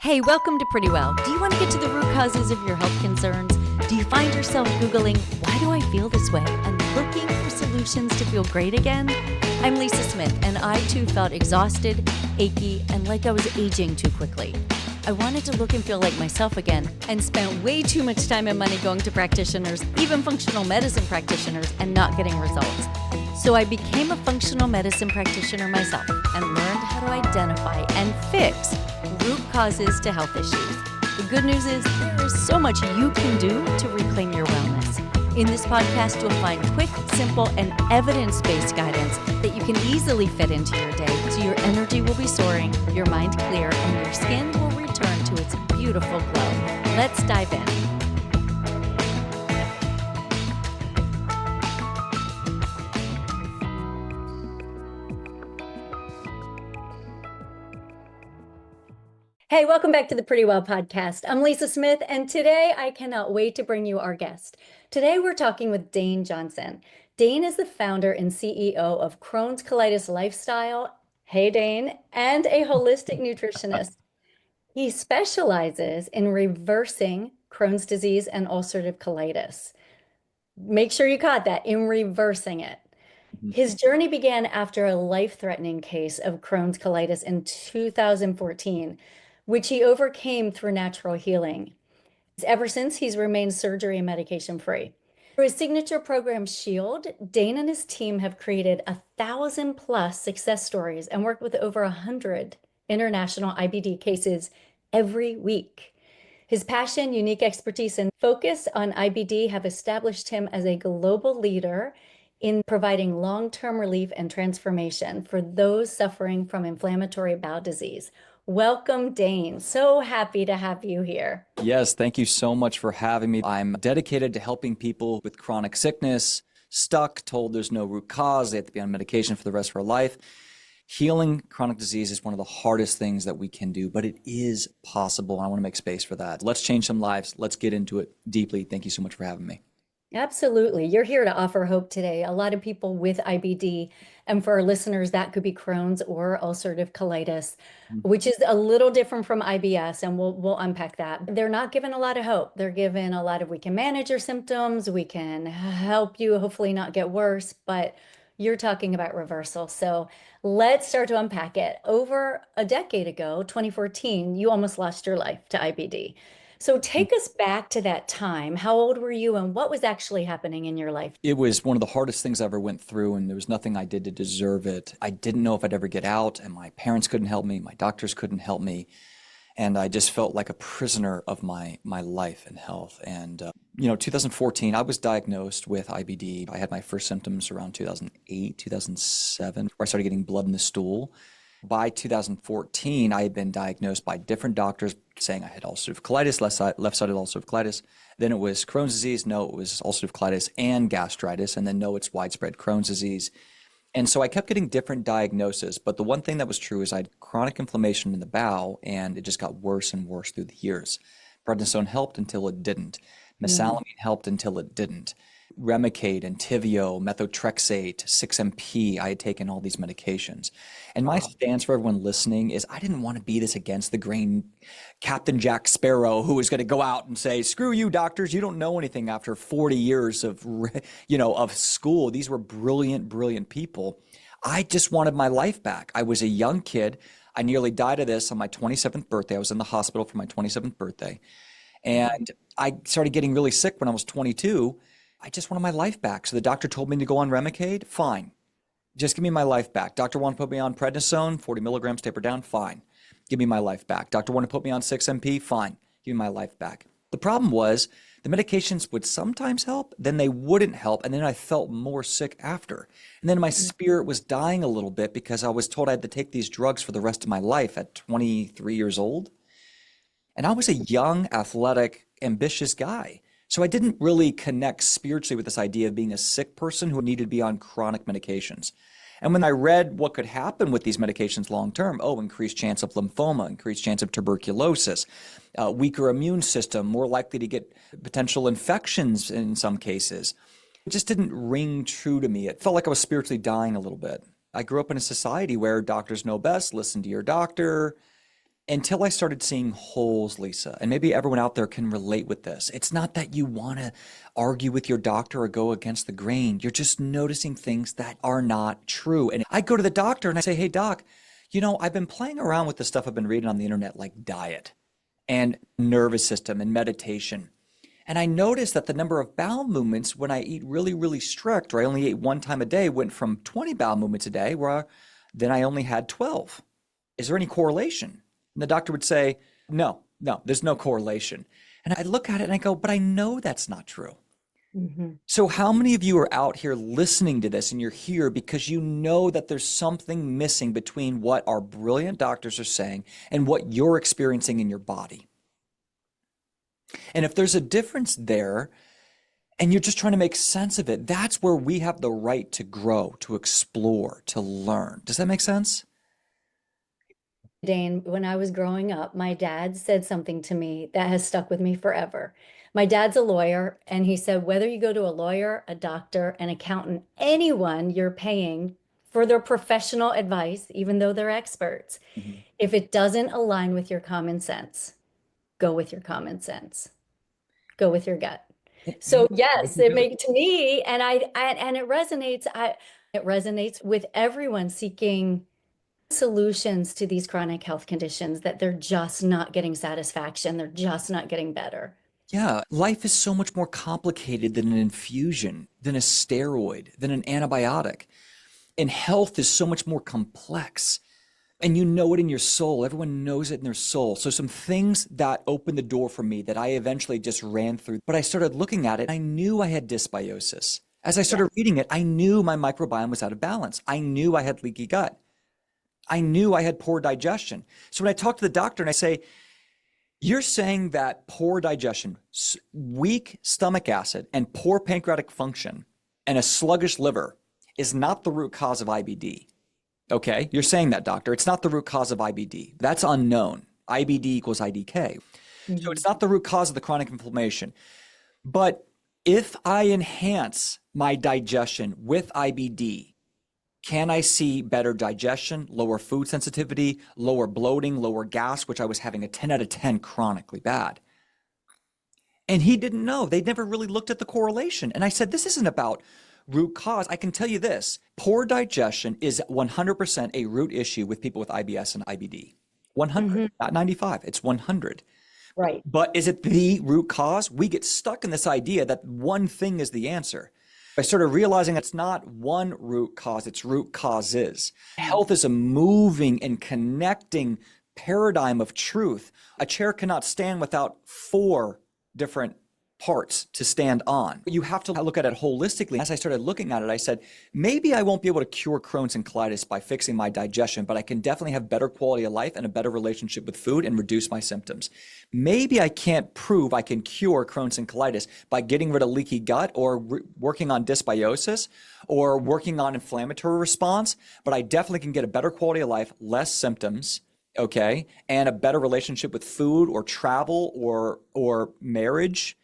Hey, welcome to Pretty Well. Do you want to get to the root causes of your health concerns? Do you find yourself Googling, why do I feel this way? And looking for solutions to feel great again? I'm Lisa Smith, and I too felt exhausted, achy, and like I was aging too quickly. I wanted to look and feel like myself again, and spent way too much time and money going to practitioners, even functional medicine practitioners, and not getting results. So I became a functional medicine practitioner myself and learned how to identify and fix root causes to health issues. The good news is there is so much you can do to reclaim your wellness. In this podcast, you'll find quick, simple, and evidence-based guidance that you can easily fit into your day so your energy will be soaring, your mind clear, and your skin will return to its beautiful glow. Let's dive in. Hey, welcome back to the Pretty Well podcast. I'm Lisa Smith, and today I cannot wait to bring you our guest. Today we're talking with Dane Johnson. Dane is the founder and CEO of Crohn's Colitis Lifestyle, hey Dane, and a holistic nutritionist. He specializes in reversing Crohn's disease and ulcerative colitis. Make sure you caught that, in reversing it. His journey began after a life-threatening case of Crohn's colitis in 2014, which he overcame through natural healing. Ever since, he's remained surgery and medication-free. Through his signature program, Shield, Dane and his team have created 1,000+ success stories and worked with over 100 international IBD cases every week. His passion, unique expertise, and focus on IBD have established him as a global leader in providing long-term relief and transformation for those suffering from inflammatory bowel disease. Welcome, Dane. So happy to have you here. Yes, thank you so much for having me. I'm dedicated to helping people with chronic sickness, stuck, told there's no root cause, they have to be on medication for the rest of their life. Healing chronic disease is one of the hardest things that we can do, but it is possible, and I want to make space for that. Let's change some lives. Let's get into it deeply. Thank you so much for having me. Absolutely. You're here to offer hope today. A lot of people with IBD, and for our listeners, that could be Crohn's or ulcerative colitis, which is a little different from IBS, and we'll unpack that. They're not given a lot of hope. They're given a lot of, we can manage your symptoms, we can help you hopefully not get worse, but you're talking about reversal. So let's start to unpack it. Over a decade ago, 2014, you almost lost your life to IBD. So take us back to that time. How old were you and what was actually happening in your life? It was one of the hardest things I ever went through, and there was nothing I did to deserve it. I didn't know if I'd ever get out, and my parents couldn't help me, my doctors couldn't help me, and I just felt like a prisoner of my life and health. And 2014, I was diagnosed with IBD. I had my first symptoms around 2008, 2007, where I started getting blood in the stool. By 2014, I had been diagnosed by different doctors saying I had ulcerative colitis, left-sided ulcerative colitis. Then it was Crohn's disease. No, it was ulcerative colitis and gastritis. And then no, it's widespread Crohn's disease. And so I kept getting different diagnoses. But the one thing that was true is I had chronic inflammation in the bowel, and it just got worse and worse through the years. Prednisone helped until it didn't. Mesalamine helped until it didn't. Remicade, Entyvio, methotrexate, 6-MP, I had taken all these medications. And my stance for everyone listening is I didn't want to be this against the grain Captain Jack Sparrow who was going to go out and say, screw you doctors, you don't know anything after 40 years of school. These were brilliant, brilliant people. I just wanted my life back. I was a young kid. I nearly died of this on my 27th birthday. I was in the hospital for my 27th birthday. And I started getting really sick when I was 22. I just wanted my life back. So the doctor told me to go on Remicade. Fine. Just give me my life back. Doctor wanted to put me on prednisone, 40 milligrams taper down. Fine. Give me my life back. Doctor wanted to put me on 6-MP. Fine. Give me my life back. The problem was the medications would sometimes help, then they wouldn't help, and then I felt more sick after. And then my spirit was dying a little bit because I was told I had to take these drugs for the rest of my life at 23 years old. And I was a young, athletic, ambitious guy. So I didn't really connect spiritually with this idea of being a sick person who needed to be on chronic medications. And when I read what could happen with these medications long-term, increased chance of lymphoma, increased chance of tuberculosis, weaker immune system, more likely to get potential infections in some cases, it just didn't ring true to me. It felt like I was spiritually dying a little bit. I grew up in a society where doctors know best, listen to your doctor. until I started seeing holes, Lisa, and maybe everyone out there can relate with this. It's not that you want to argue with your doctor or go against the grain. You're just noticing things that are not true. And I go to the doctor and I say, hey, doc, I've been playing around with the stuff I've been reading on the internet, like diet and nervous system and meditation. And I noticed that the number of bowel movements when I eat really, really strict, or I only ate one time a day, went from 20 bowel movements a day, where then I only had 12. Is there any correlation? And the doctor would say, no, there's no correlation. And I look at it and I go, but I know that's not true. Mm-hmm. So how many of you are out here listening to this and you're here because you know that there's something missing between what our brilliant doctors are saying and what you're experiencing in your body? And if there's a difference there and you're just trying to make sense of it, that's where we have the right to grow, to explore, to learn. Does that make sense? Dane, when I was growing up, my dad said something to me that has stuck with me forever. My dad's a lawyer, and he said, whether you go to a lawyer, a doctor, an accountant, anyone you're paying for their professional advice, even though they're experts, Mhm. if it doesn't align with your common sense, go with your common sense. Go with your gut. So yes, it makes to me, and and it resonates. It resonates with everyone seeking solutions to these chronic health conditions that they're just not getting satisfaction. They're just not getting better. Yeah, life is so much more complicated than an infusion, than a steroid, than an antibiotic. And health is so much more complex. And you know it in your soul. Everyone knows it in their soul. So some things that opened the door for me that I eventually just ran through, but I started looking at it. I knew I had dysbiosis. As I started reading it, I knew my microbiome was out of balance. I knew I had leaky gut. I knew I had poor digestion. So when I talk to the doctor and I say, you're saying that poor digestion, weak stomach acid, and poor pancreatic function, and a sluggish liver is not the root cause of IBD. Okay, you're saying that, doctor. It's not the root cause of IBD. That's unknown. IBD equals IDK. So it's not the root cause of the chronic inflammation. But if I enhance my digestion with IBD, can I see better digestion, lower food sensitivity, lower bloating, lower gas, which I was having a 10 out of 10 chronically bad? And he didn't know. They'd never really looked at the correlation. And I said, this isn't about root cause. I can tell you this, poor digestion is 100% a root issue with people with IBS and IBD. 100, not 95, it's 100. Right. But is it the root cause? We get stuck in this idea that one thing is the answer. I started realizing it's not one root cause, it's root causes. Health is a moving and connecting paradigm of truth. A chair cannot stand without 4 different parts to stand on. You have to look at it holistically. As I started looking at it, I said, maybe I won't be able to cure Crohn's and colitis by fixing my digestion, but I can definitely have better quality of life and a better relationship with food and reduce my symptoms. Maybe I can't prove I can cure Crohn's and colitis by getting rid of leaky gut or working on dysbiosis or working on inflammatory response, but I definitely can get a better quality of life, less symptoms, okay, and a better relationship with food or travel or marriage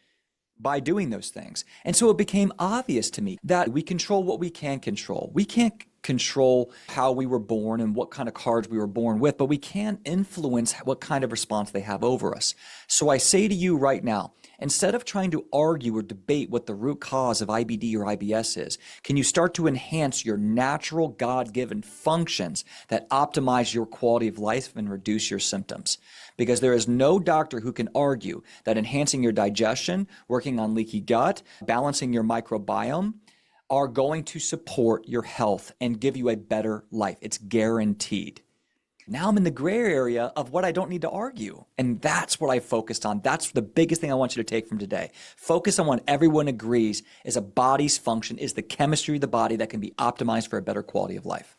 by doing those things. And so it became obvious to me that we control what we can control. We can't control how we were born and what kind of cards we were born with, but we can influence what kind of response they have over us. So I say to you right now, instead of trying to argue or debate what the root cause of IBD or IBS is, can you start to enhance your natural God-given functions that optimize your quality of life and reduce your symptoms? Because there is no doctor who can argue that enhancing your digestion, working on leaky gut, balancing your microbiome are going to support your health and give you a better life. It's guaranteed. Now I'm in the gray area of what I don't need to argue. And that's what I focused on. That's the biggest thing I want you to take from today. Focus on what everyone agrees is a body's function, is the chemistry of the body that can be optimized for a better quality of life.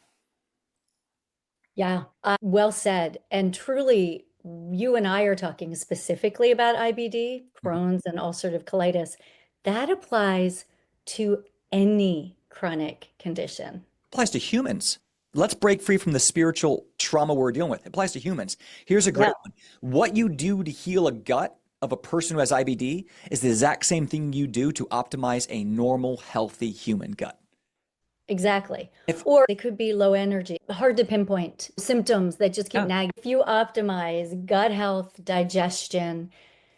Yeah, well said. And truly, you and I are talking specifically about IBD, Crohn's, and ulcerative colitis. That applies to any chronic condition. Applies to humans. Let's break free from the spiritual trauma we're dealing with. It applies to humans. Here's a great one. What you do to heal a gut of a person who has IBD is the exact same thing you do to optimize a normal, healthy human gut. Exactly. If Or they could be low energy, hard to pinpoint symptoms that just keep yeah, nagging. If you optimize gut health, digestion,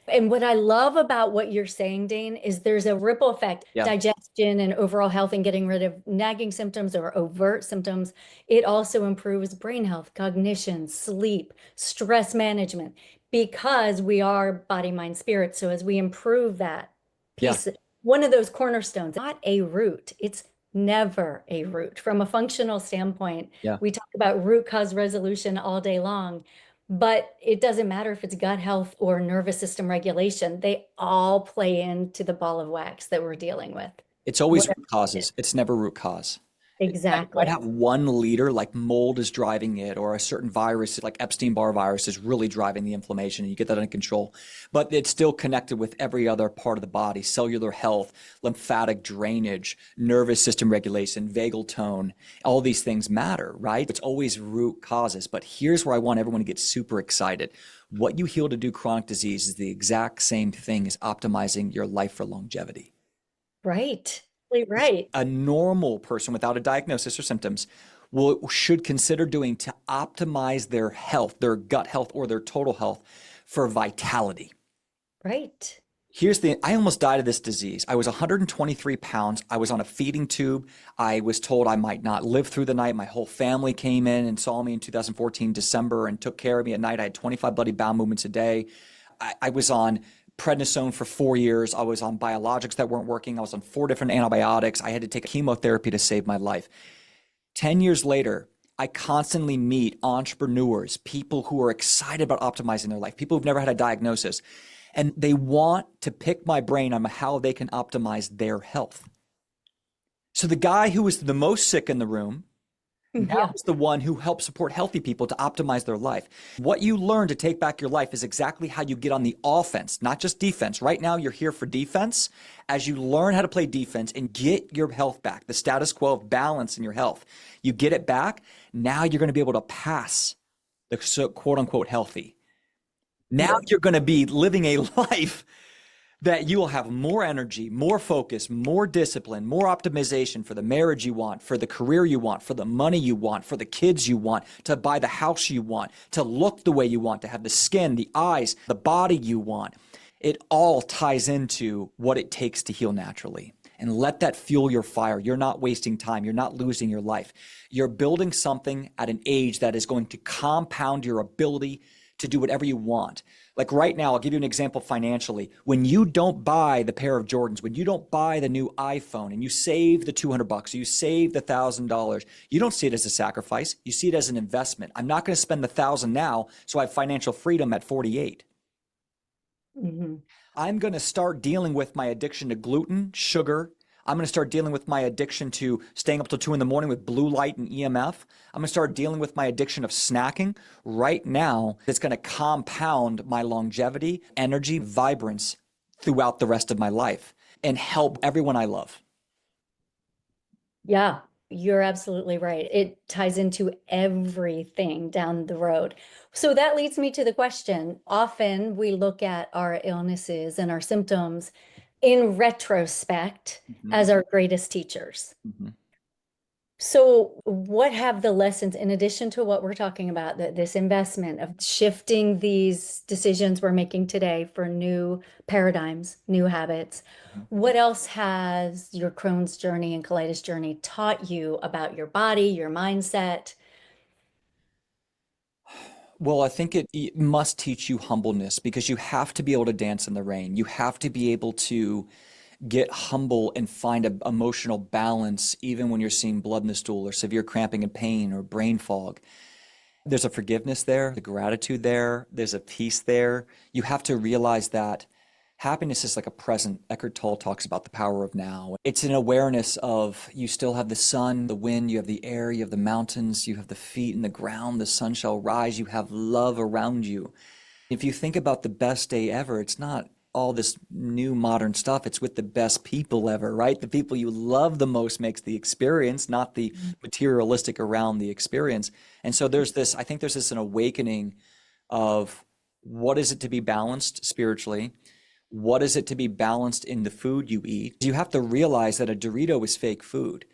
and what I love about what you're saying, Dane, is there's a ripple effect, yeah, digestion and overall health and getting rid of nagging symptoms or overt symptoms. It also improves brain health, cognition, sleep, stress management, because we are body, mind, spirit. So as we improve that yeah, piece, one of those cornerstones, not a root, it's never a root. From a functional standpoint, yeah. we talk about root cause resolution all day long. But it doesn't matter if it's gut health or nervous system regulation. They all play into the ball of wax that we're dealing with. It's always Whatever root it is. causes. It's never root cause. You might Exactly. have one leader, like mold is driving it, or a certain virus, like Epstein-Barr virus, is really driving the inflammation, and you get that under control. But it's still connected with every other part of the body: cellular health, lymphatic drainage, nervous system regulation, vagal tone. All these things matter, right? It's always root causes. But here's where I want everyone to get super excited. What you heal to do chronic disease is the exact same thing as optimizing your life for longevity. Right. Right. A normal person without a diagnosis or symptoms should consider doing to optimize their health, their gut health, or their total health for vitality. Right. I almost died of this disease. I was 123 pounds. I was on a feeding tube. I was told I might not live through the night. My whole family came in and saw me in 2014, December, and took care of me at night. I had 25 bloody bowel movements a day. I was on prednisone for 4 years. I was on biologics that weren't working. I was on 4 different antibiotics. I had to take chemotherapy to save my life. 10 years later, I constantly meet entrepreneurs, people who are excited about optimizing their life, people who've never had a diagnosis, and they want to pick my brain on how they can optimize their health. So the guy who was the most sick in the room now Yeah. is the one who helps support healthy people to optimize their life. What you learn to take back your life is exactly how you get on the offense, not just defense. Right now, you're here for defense. As you learn how to play defense and get your health back, the status quo of balance in your health, you get it back. Now you're going to be able to pass the quote unquote healthy. Now you're going to be living a life that you will have more energy, more focus, more discipline, more optimization for the marriage you want, for the career you want, for the money you want, for the kids you want, to buy the house you want, to look the way you want, to have the skin, the eyes, the body you want. It all ties into what it takes to heal naturally. And let that fuel your fire. You're not wasting time. You're not losing your life. You're building something at an age that is going to compound your ability to do whatever you want. Like right now, I'll give you an example financially. When you don't buy the pair of Jordans, when you don't buy the new iPhone and you save the $200, you save the $1,000, you don't see it as a sacrifice. You see it as an investment. I'm not going to spend the 1,000 now, so I have financial freedom at 48. Hmm. I'm going to start dealing with my addiction to gluten, sugar. I'm going to start dealing with my addiction to staying up till 2 in the morning with blue light and EMF. I'm going to start dealing with my addiction of snacking right now. It's going to compound my longevity, energy, vibrance throughout the rest of my life and help everyone I love. Yeah, you're absolutely right. It ties into everything down the road. So that leads me to the question. Often we look at our illnesses and our symptoms in retrospect Mhm, as our greatest teachers. mhm. So, what have the lessons, in addition to what we're talking about, that this investment of shifting these decisions we're making today for new paradigms, new habits, what else has your Crohn's journey and colitis journey taught you about your body, your mindset? Well, I think it must teach you humbleness because you have to be able to dance in the rain. You have to be able to get humble and find a emotional balance even when you're seeing blood in the stool or severe cramping and pain or brain fog. There's a forgiveness there, the gratitude there, there's a peace there. You have to realize that happiness is like a present. Eckhart Tolle talks about the power of now. It's an awareness of you still have the sun, the wind, you have the air, you have the mountains, you have the feet in the ground, the sun shall rise, you have love around you. If you think about the best day ever, it's not all this new modern stuff. It's with the best people ever, right? The people you love the most makes the experience, not the materialistic around the experience. And so I think there's this an awakening of what is it to be balanced spiritually? What is it to be balanced in the food you eat? You have to realize that a Dorito is fake food.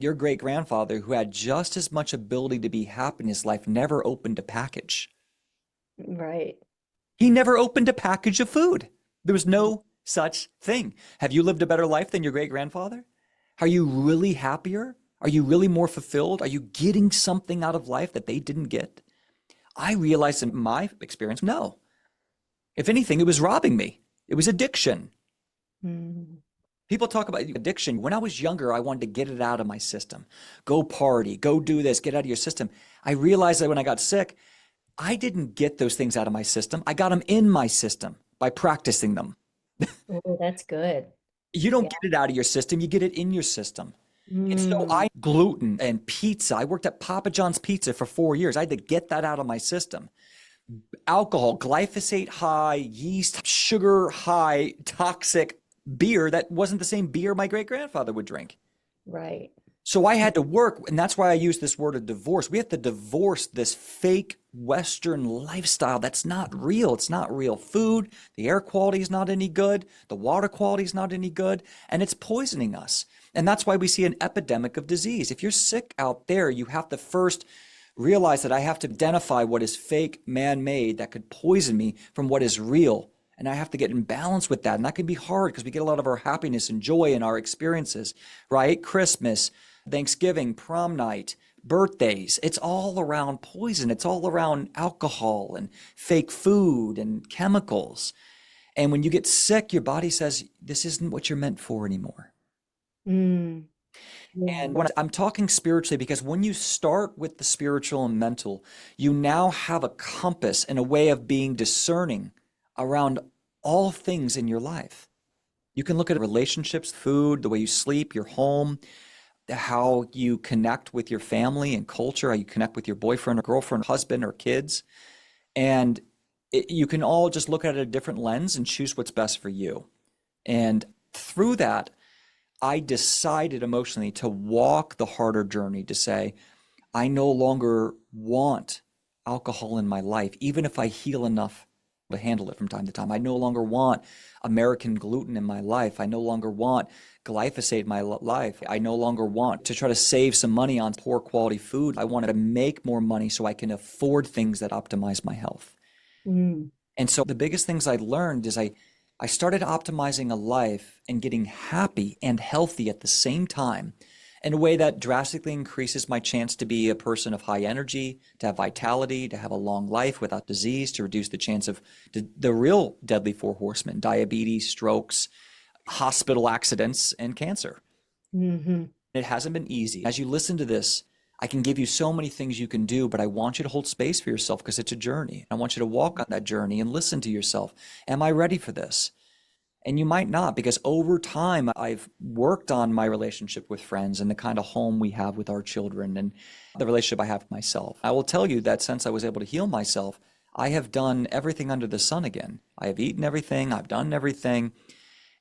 Your great grandfather, who had just as much ability to be happy in his life, never opened a package. Right. He never opened a package of food. There was no such thing. Have you lived a better life than your great grandfather? Are you really happier? Are you really more fulfilled? Are you getting something out of life that they didn't get? I realized in my experience, no. If anything, it was robbing me. It was addiction. Mm. People talk about addiction. When I was younger, I wanted to get it out of my system. Go party, go do this, get out of your system. I realized that when I got sick, I didn't get those things out of my system. I got them in my system by practicing them. Oh, that's good. You don't Yeah. get it out of your system, you get it in your system. And so Mm. I gluten and pizza. I worked at Papa John's Pizza for 4 years. I had to get that out of my system. Alcohol, glyphosate high, yeast, sugar high, toxic beer that wasn't the same beer my great grandfather would drink. Right. So I had to work, and that's why I use this word of divorce. We have to divorce this fake Western lifestyle that's not real. It's not real food. The air quality is not any good. The water quality is not any good, and it's poisoning us. And that's why we see an epidemic of disease. If you're sick out there, you have to first realize that I have to identify what is fake, man-made, that could poison me from what is real. And I have to get in balance with that. And that can be hard because we get a lot of our happiness and joy in our experiences, right? Christmas, Thanksgiving, prom night, birthdays. It's all around poison. It's all around alcohol and fake food and chemicals. And when you get sick, your body says, this isn't what you're meant for anymore. Mm. And Yeah. when I'm talking spiritually, because when you start with the spiritual and mental, you now have a compass and a way of being discerning around all things in your life. You can look at relationships, food, the way you sleep, your home, how you connect with your family and culture, how you connect with your boyfriend or girlfriend, husband or kids. And you can all just look at it a different lens and choose what's best for you. And through that, I decided emotionally to walk the harder journey to say, I no longer want alcohol in my life, even if I heal enough to handle it from time to time. I no longer want American gluten in my life. I no longer want glyphosate in my life. I no longer want to try to save some money on poor quality food. I wanted to make more money so I can afford things that optimize my health. Mm. And so the biggest things I learned is I started optimizing a life and getting happy and healthy at the same time in a way that drastically increases my chance to be a person of high energy, to have vitality, to have a long life without disease, to reduce the chance of the real deadly four horsemen, diabetes, strokes, hospital accidents, and cancer. Hmm. It hasn't been easy. As you listen to this, I can give you so many things you can do, but I want you to hold space for yourself because it's a journey. I want you to walk on that journey and listen to yourself. Am I ready for this? And you might not, because over time, I've worked on my relationship with friends and the kind of home we have with our children and the relationship I have with myself. I will tell you that since I was able to heal myself, I have done everything under the sun again. I have eaten everything, I've done everything.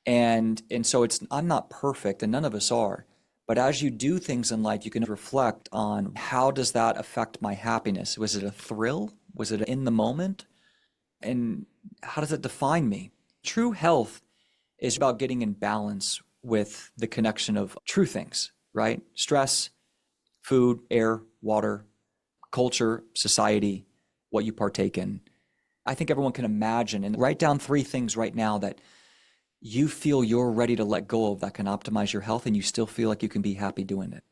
And so I'm not perfect, and none of us are. But as you do things in life, you can reflect on how does that affect my happiness? Was it a thrill? Was it in the moment? And how does it define me? True health is about getting in balance with the connection of true things, right? Stress, food, air, water, culture, society, what you partake in. I think everyone can imagine and write down 3 things right now that you feel you're ready to let go of that can optimize your health and you still feel like you can be happy doing it.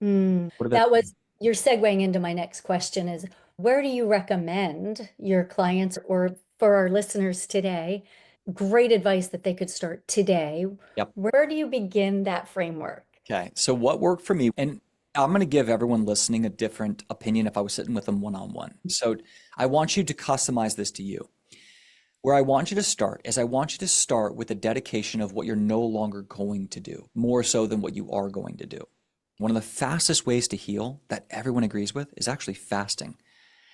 Mm. What about That was, you're segueing into my next question is, where do you recommend your clients or for our listeners today, great advice that they could start today? Yep. Where do you begin that framework? Okay. So what worked for me, and I'm going to give everyone listening a different opinion if I was sitting with them one-on-one. So I want you to customize this to you. Where I want you to start is I want you to start with a dedication of what you're no longer going to do, more so than what you are going to do. One of the fastest ways to heal that everyone agrees with is actually fasting.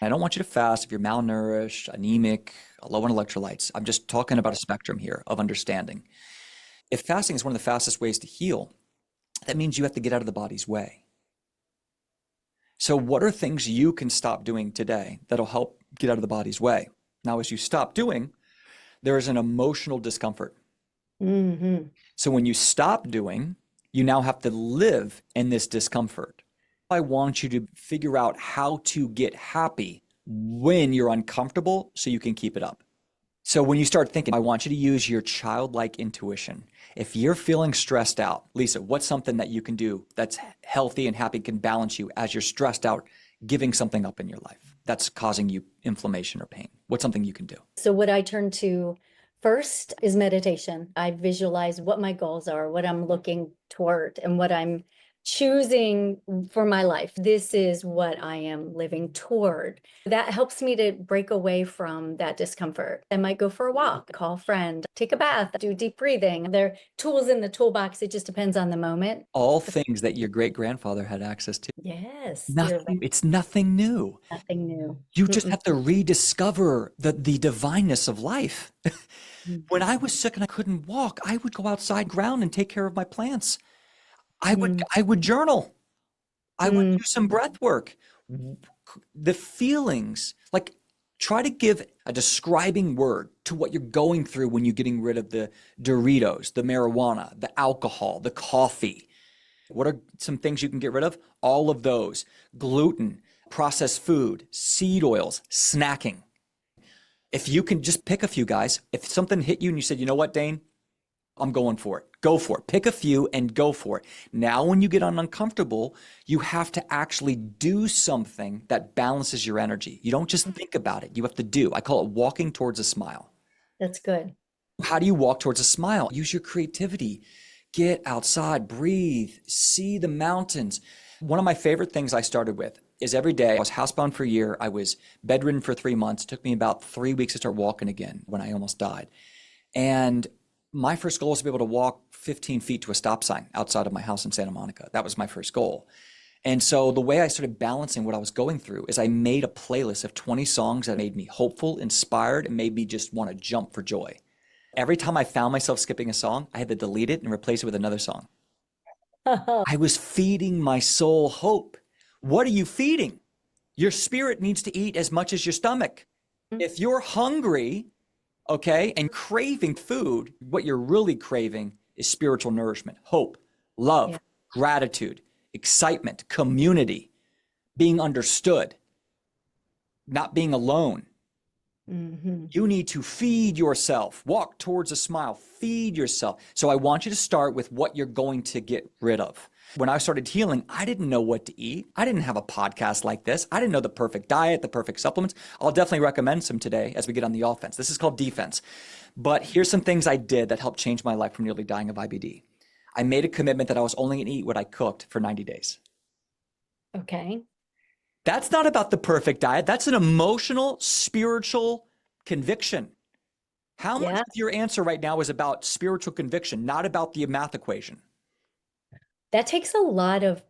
I don't want you to fast if you're malnourished, anemic, low in electrolytes. I'm just talking about a spectrum here of understanding. If fasting is one of the fastest ways to heal, that means you have to get out of the body's way. So what are things you can stop doing today that'll help get out of the body's way? Now, as you stop doing, there is an emotional discomfort. Hmm. So when you stop doing, You now have to live in this discomfort. I want you to figure out how to get happy when you're uncomfortable so you can keep it up. So when you start thinking, I want you to use your childlike intuition. If you're feeling stressed out, Lisa, what's something that you can do that's healthy and happy, can balance you as you're stressed out, giving something up in your life that's causing you inflammation or pain? What's something you can do? So what I turn to first is meditation. I visualize what my goals are, what I'm looking toward, and what I'm choosing for my life. This is what I am living toward. That helps me to break away from that discomfort. I might go for a walk, call a friend, take a bath, do deep breathing. There are tools in the toolbox. It just depends on the moment. All things that your great-grandfather had access to. Yes, you're right. It's nothing new. Nothing new. You just have to rediscover the divineness of life. When I was sick and I couldn't walk, I would go outside ground and take care of my plants. I would journal. I would do some breath work. The feelings, like try to give a describing word to what you're going through when you're getting rid of the Doritos, the marijuana, the alcohol, the coffee. What are some things you can get rid of? All of those. Gluten, processed food, seed oils, snacking. If you can just pick a few, guys, if something hit you and you said, you know what, Dane, I'm going for it. Go for it. Pick a few and go for it. Now, when you get uncomfortable, you have to actually do something that balances your energy. You don't just think about it. You have to do. I call it walking towards a smile. That's good. How do you walk towards a smile? Use your creativity. Get outside, breathe, see the mountains. One of my favorite things I started with is every day. I was housebound for a year. I was bedridden for 3 months. It took me about 3 weeks to start walking again when I almost died. And my first goal was to be able to walk 15 feet to a stop sign outside of my house in Santa Monica. That was my first goal. And so the way I started balancing what I was going through is I made a playlist of 20 songs that made me hopeful, inspired, and made me just want to jump for joy. Every time I found myself skipping a song, I had to delete it and replace it with another song. I was feeding my soul hope. What are you feeding? Your spirit needs to eat as much as your stomach. If you're hungry, okay, and craving food, what you're really craving is spiritual nourishment, hope, love, gratitude, excitement, community, being understood, not being alone. You need to feed yourself, walk towards a smile, feed yourself. So I want you to start with what you're going to get rid of. When I started healing, I didn't know what to eat. I didn't have a podcast like this. I didn't know the perfect diet, the perfect supplements. I'll definitely recommend some today as we get on the offense. This is called defense. But here's some things I did that helped change my life from nearly dying of IBD. I made a commitment that I was only going to eat what I cooked for 90 days. Okay. That's not about the perfect diet. That's an emotional, spiritual conviction. How much of your answer right now is about spiritual conviction, not about the math equation? That takes a lot of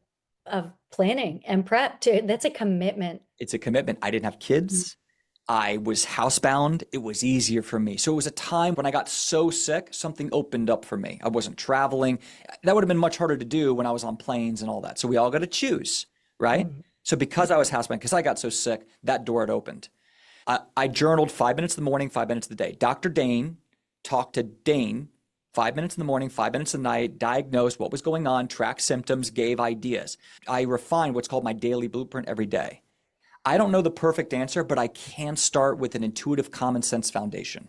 planning and prep too. That's a commitment. It's a commitment. I didn't have kids. I was housebound. It was easier for me. So it was a time when I got so sick, something opened up for me. I wasn't traveling. That would have been much harder to do when I was on planes and all that. So we all got to choose, right? So because I was housebound, because I got so sick, that door had opened. I journaled 5 minutes in the morning, 5 minutes of the day. Dr. Dane talked to Dane 5 minutes in the morning, 5 minutes at night, diagnosed what was going on, tracked symptoms, gave ideas. I refined what's called my daily blueprint every day. I don't know the perfect answer, but I can start with an intuitive common sense foundation.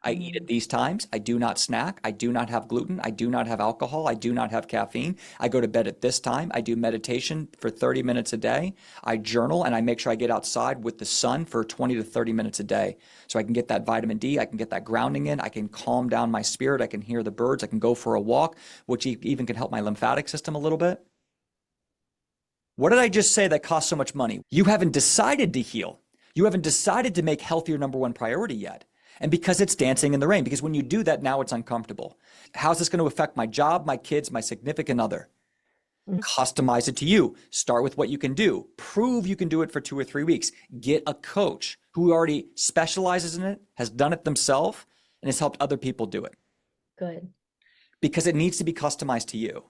I eat at these times. I do not snack. I do not have gluten. I do not have alcohol. I do not have caffeine. I go to bed at this time. I do meditation for 30 minutes a day. I journal and I make sure I get outside with the sun for 20 to 30 minutes a day. So I can get that vitamin D. I can get that grounding in. I can calm down my spirit. I can hear the birds. I can go for a walk, which even can help my lymphatic system a little bit. What did I just say that costs so much money? You haven't decided to heal. You haven't decided to make health your number one priority yet. And because it's dancing in the rain, because when you do that, now it's uncomfortable. How's this going to affect my job, my kids, my significant other? Customize it to you. Start with what you can do. Prove you can do it for 2 or 3 weeks. Get a coach who already specializes in it, has done it themselves, and has helped other people do it. Good. Because it needs to be customized to you.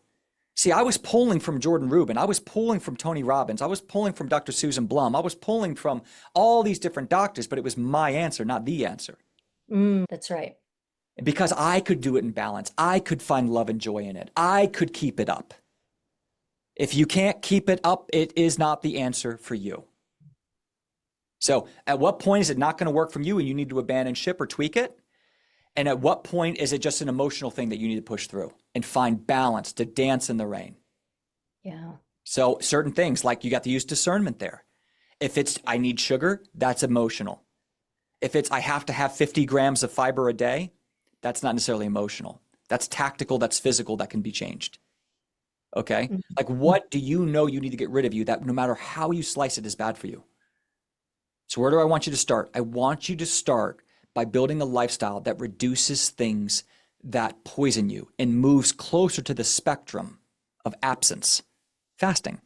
See, I was pulling from Jordan Rubin. I was pulling from Tony Robbins. I was pulling from Dr. Susan Blum. I was pulling from all these different doctors, but it was my answer, not the answer. That's right. because I could do it in balance. I could find love and joy in it. I could keep it up. If you can't keep it up, it is not the answer for you. So at what point is it not going to work from you and you need to abandon ship or tweak it? And at what point is it just an emotional thing that you need to push through and find balance to dance in the rain? Yeah. So certain things, like you got to use discernment there. If it's, I need sugar, that's emotional. If it's, I have to have 50 grams of fiber a day, that's not necessarily emotional. That's tactical, that's physical, that can be changed. Okay? Mhm. Like, what do you know you need to get rid of you that no matter how you slice it is bad for you? So where do I want you to start? I want you to start by building a lifestyle that reduces things that poison you and moves closer to the spectrum of absence, fasting.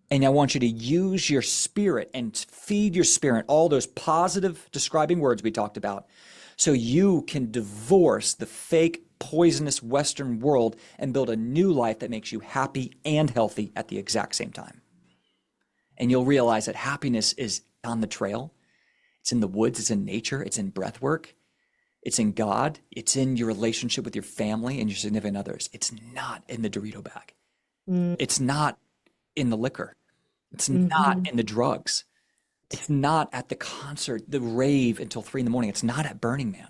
And I want you to use your spirit and feed your spirit all those positive describing words we talked about so you can divorce the fake poisonous Western world and build a new life that makes you happy and healthy at the exact same time. And you'll realize that happiness is on the trail. It's in the woods, it's in nature, it's in breath work, it's in God, it's in your relationship with your family and your significant others. It's not in the Dorito bag. It's not in the liquor. It's not Mm-hmm. in the drugs. It's not at the concert, the rave until 3 a.m. It's not at Burning Man.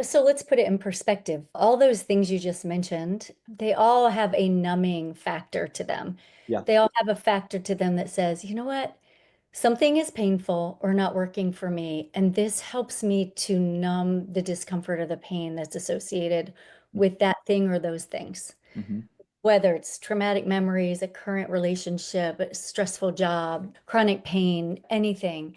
So let's put it in perspective. All those things you just mentioned, they all have a numbing factor to them. Yeah. They all have a factor to them that says, you know what? Something is painful or not working for me, and this helps me to numb the discomfort or the pain that's associated with that thing or those things. Mm-hmm. Whether it's traumatic memories, a current relationship, a stressful job, chronic pain, anything.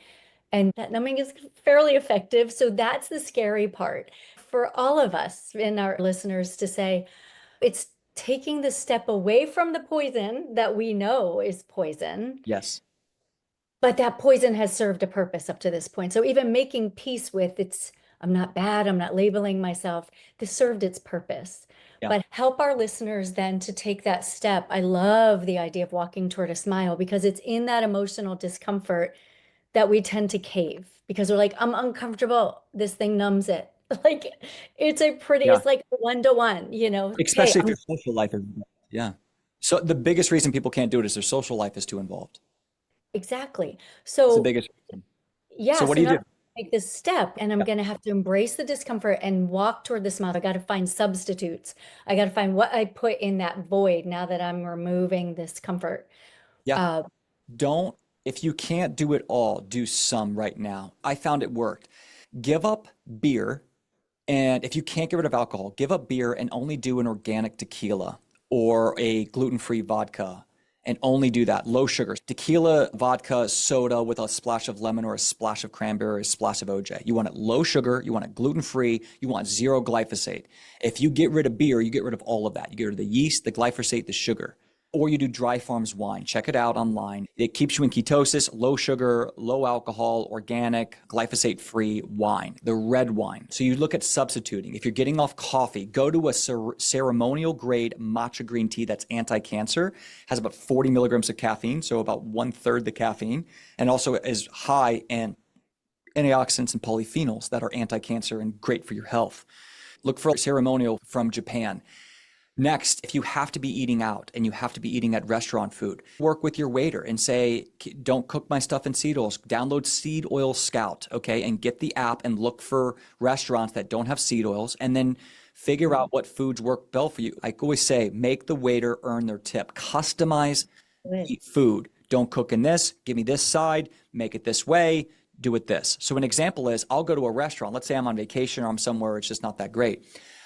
And that numbing is fairly effective. So that's the scary part for all of us and our listeners to say it's taking the step away from the poison that we know is poison, Yes. but that poison has served a purpose up to this point. So even making peace with it's, I'm not bad, I'm not labeling myself, this served its purpose. Yeah. But help our listeners then to take that step. I love the idea of walking toward a smile because it's in that emotional discomfort that we tend to cave because we're like, I'm uncomfortable. This thing numbs it. Like it's a pretty, Yeah. it's like 1-to-1, you know. Okay, Especially if your social life is involved. Yeah. So the biggest reason people can't do it is their social life is too involved. exactly. It's the So biggest reason. yeah, So what so do you now do? I'm gonna take this step and I'm Yeah. going to have to embrace the discomfort and walk toward the smile. I got to find substitutes. I got to find what I put in that void now that I'm removing this comfort. Yeah. Uh, Don't, if you can't do it all, do some right now. I found it worked. Give up beer. And if you can't get rid of alcohol, give up beer and only do an organic tequila or a gluten-free vodka and only do that. Low sugar. Tequila, vodka, soda with a splash of lemon or a splash of cranberry or a splash of OJ. You want it low sugar, you want it gluten-free, you want zero glyphosate. If you get rid of beer, you get rid of all of that. You get rid of the yeast, the glyphosate, the sugar. Or you do Dry Farms wine. Check it out online. It keeps you in ketosis, low sugar, low alcohol, organic, glyphosate-free wine, the red wine. So you look at substituting. If you're getting off coffee, go to a ceremonial grade matcha green tea that's anti-cancer, has about 40 milligrams of caffeine, so about 1/3 the caffeine, and also is high in antioxidants and polyphenols that are anti-cancer and great for your health. Look for ceremonial from Japan. Next, if you have to be eating out and you have to be eating at restaurant food, work with your waiter and say, don't cook my stuff in seed oils. Download Seed Oil Scout, okay? And get the app and look for restaurants that don't have seed oils and then figure out what foods work well for you. I always say, make the waiter earn their tip. Customize good. food. Don't cook in this. Give me this side. Make it this way. Do it this. So an example is I'll go to a restaurant. Let's say I'm on vacation or I'm somewhere it's just not that great.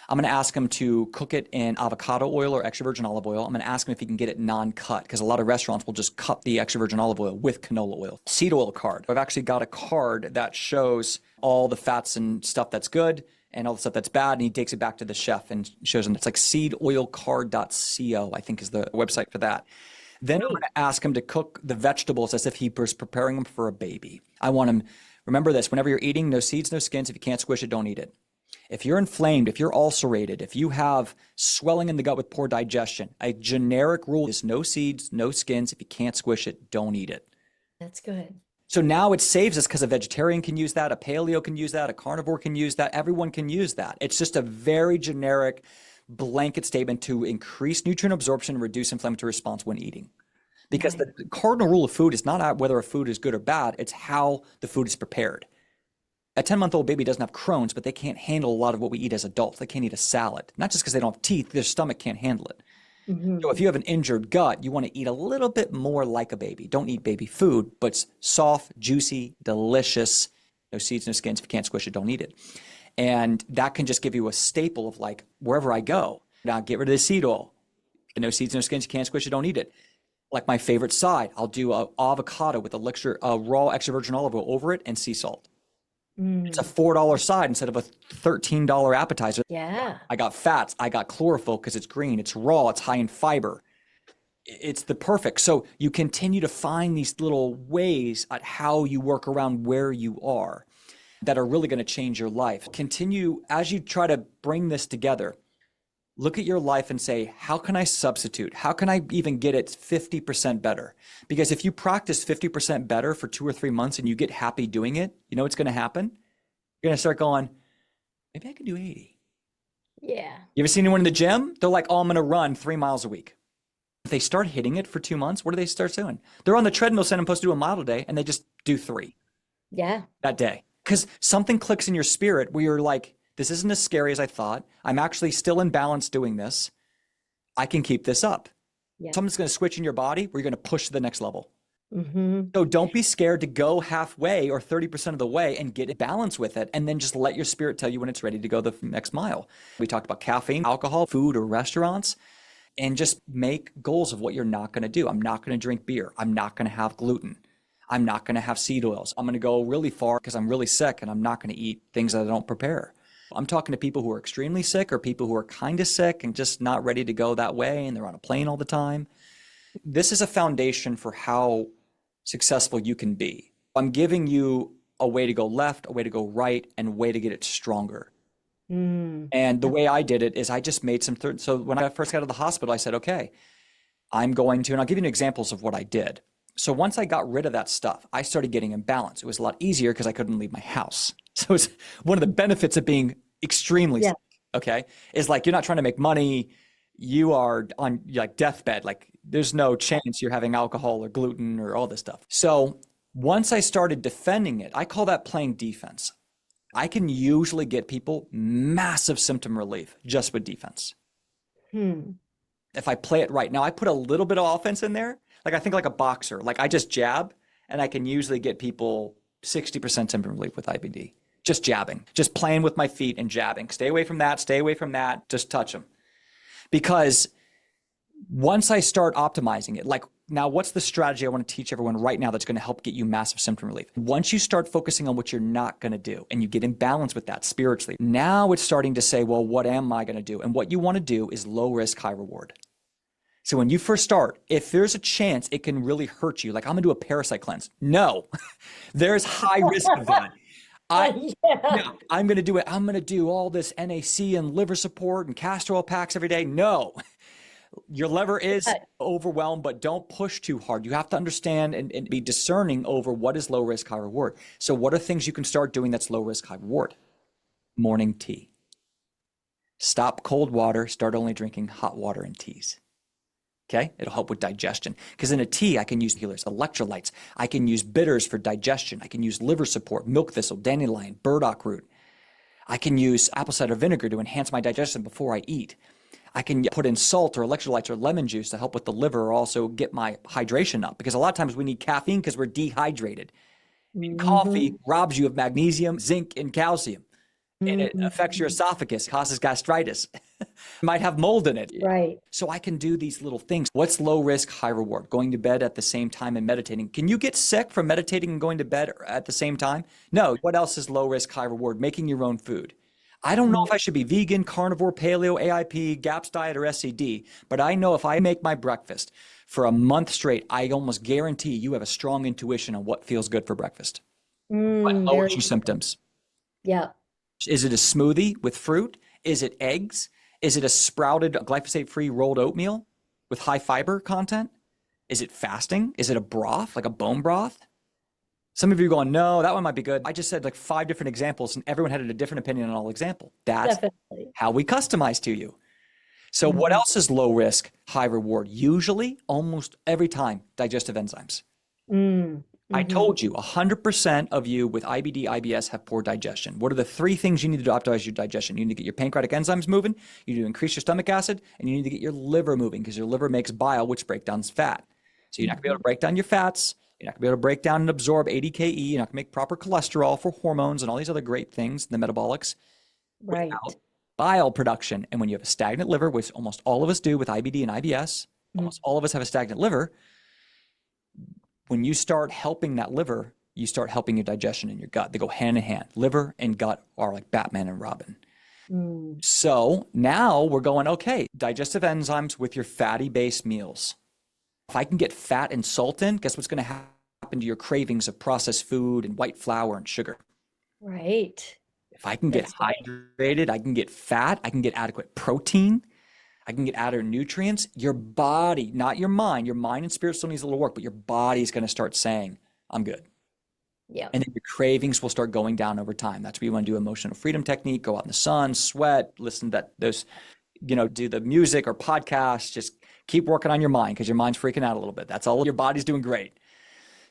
I'm going to ask him to cook it in avocado oil or extra virgin olive oil. I'm going to ask him if he can get it non-cut because a lot of restaurants will just cut the extra virgin olive oil with canola oil. Seed oil card. I've actually got a card that shows all the fats and stuff that's good and all the stuff that's bad. And he takes it back to the chef and shows him. It's like seedoilcard.co, I think is the website for that. Then I'm going to ask him to cook the vegetables as if he was preparing them for a baby. I want him, remember this, whenever you're eating, no seeds, no skins. If you can't squish it, don't eat it. If you're inflamed, if you're ulcerated, if you have swelling in the gut with poor digestion, a generic rule is no seeds, no skins. If you can't squish it, don't eat it. That's good. So now it saves us because a vegetarian can use that, a paleo can use that, a carnivore can use that, everyone can use that. It's just a very generic blanket statement to increase nutrient absorption and reduce inflammatory response when eating. Because Right. the cardinal rule of food is not whether a food is good or bad, it's how the food is prepared. A 10-month-old baby doesn't have Crohn's, but they can't handle a lot of what we eat as adults. They can't eat a salad, not just because they don't have teeth, their stomach can't handle it. So Hmm. if you have an injured gut, you want to eat a little bit more like a baby. Don't eat baby food, but it's soft, juicy, delicious. No seeds, no skins. If you can't squish it, don't eat it. And that can just give you a staple of like wherever I go. Now get rid of the seed oil. No seeds, no skins. You can't squish it, don't eat it. Like my favorite side, I'll do a avocado with a raw extra virgin olive oil over it and sea salt. It's a Mm. $4 side instead of a $13 appetizer. Yeah. I got fats. I got chlorophyll because it's green. It's raw. It's high in fiber. It's the perfect. So you continue to find these little ways at how you work around where you are that are really going to change your life. Continue as you try to bring this together. Look at your life and say, how can I substitute? How can I even get it 50% better? Because if you practice 50% better for 2 or 3 months and you get happy doing it, you know what's going to happen? You're going to start going, maybe I could do 80. Yeah. You ever seen anyone in the gym? They're like, oh, I'm going to run 3 miles a week. If they start hitting it for 2 months, what do they start doing? They're on the treadmill saying I'm supposed to do a mile a day, and they just do 3 Yeah. that day. Because something clicks in your spirit where you're like, this isn't as scary as I thought. I'm actually still in balance doing this. I can keep this up. Yeah. Something's going to switch in your body where you're going to push to the next level. Hmm. So don't be scared to go halfway or 30% of the way and get balance with it. And then just let your spirit tell you when it's ready to go the next mile. We talked about caffeine, alcohol, food, or restaurants, and just make goals of what you're not going to do. I'm not going to drink beer. I'm not going to have gluten. I'm not going to have seed oils. I'm going to go really far because I'm really sick and I'm not going to eat things that I don't prepare. I'm talking to people who are extremely sick or people who are kind of sick and just not ready to go that way and they're on a plane all the time. This is a foundation for how successful you can be. I'm giving you a way to go left, a way to go right, and a way to get it stronger. Mm. And the way I did it is I just made some, so when I first got out of the hospital, I said, okay, I'm going to, and I'll give you examples of what I did. So once I got rid of that stuff, I started getting in balance. It was a lot easier because I couldn't leave my house. So it's one of the benefits of being extremely sick, okay, is like you're not trying to make money. You are on like deathbed. Like there's no chance you're having alcohol or gluten or all this stuff. So once I started defending it, I call that playing defense. I can usually get people massive symptom relief just with defense. Hmm. If I play it right. Now I put a little bit of offense in there. Like I think like a boxer, like I just jab and I can usually get people 60% symptom relief with IBD. Just jabbing, just playing with my feet and jabbing. Stay away from that, stay away from that, just touch them. Because once I start optimizing it, like now what's the strategy I want to teach everyone right now that's going to help get you massive symptom relief? Once you start focusing on what you're not going to do and you get in balance with that spiritually, now it's starting to say, well, what am I going to do? And what you want to do is low risk, high reward. So when you first start, if there's a chance it can really hurt you, like I'm gonna do a parasite cleanse. No, there's high risk of that. Yeah. I'm gonna do it. I'm gonna do all this NAC and liver support and castor oil packs every day. No, your liver is overwhelmed, but don't push too hard. You have to understand and be discerning over what is low risk, high reward. So what are things you can start doing that's low risk, high reward? Morning tea. Stop cold water, start only drinking hot water and teas. Okay, it'll help with digestion. Because in a tea, I can use healers, electrolytes. I can use bitters for digestion. I can use liver support, milk thistle, dandelion, burdock root. I can use apple cider vinegar to enhance my digestion before I eat. I can put in salt or electrolytes or lemon juice to help with the liver or also get my hydration up. Because a lot of times we need caffeine because we're dehydrated. Coffee robs you of magnesium, zinc, and calcium. And it affects your esophagus, causes gastritis. Might have mold in it. Right. So I can do these little things. What's low risk, high reward? Going to bed at the same time and meditating. Can you get sick from meditating and going to bed at the same time? No. What else is low risk, high reward? Making your own food. I don't know if I should be vegan, carnivore, paleo, AIP, GAPS diet, or SCD, but I know if I make my breakfast for a month straight, I almost guarantee you have a strong intuition on what feels good for breakfast. What lowers your symptoms? Yeah. Is it a smoothie with fruit? Is it eggs? Is it a sprouted glyphosate-free rolled oatmeal with high fiber content? Is it fasting? Is it a broth, like a bone broth? Some of you are going, no, that one might be good. I just said like 5 different examples and everyone had a different opinion on all example. That's Definitely. how we customize to you. So what Hmm. else is low risk, high reward? Usually, almost every time, digestive enzymes. Mm. I Hmm. told you 100% of you with IBD, IBS have poor digestion. What are the 3 things you need to do to optimize your digestion? You need to get your pancreatic enzymes moving, you need to increase your stomach acid, and you need to get your liver moving because your liver makes bile, which breaks down fat. So you're not going to be able to break down your fats. You're not going to be able to break down and absorb ADKE. You're not going to make proper cholesterol for hormones and all these other great things, the metabolics, Right. without bile production. And when you have a stagnant liver, which almost all of us do with IBD and IBS, Mm. almost all of us have a stagnant liver. When you start helping that liver, you start helping your digestion and your gut. They go hand in hand. Liver and gut are like Batman and Robin. Mm. So now we're going, okay, digestive enzymes with your fatty based meals. If I can get fat and salt in, guess what's going to happen to your cravings of processed food and white flour and sugar? Right. If I can get That's right. hydrated, I can get fat, I can get adequate protein, I can get adequate nutrients. Your body, not your mind and spirit still needs a little work, but your body's going to start saying, I'm good. Yep. And then your cravings will start going down over time. That's where you want to do emotional freedom technique, go out in the sun, sweat, listen to those, do the music or podcasts, just keep working on your mind because your mind's freaking out a little bit. That's all. Your body's doing great.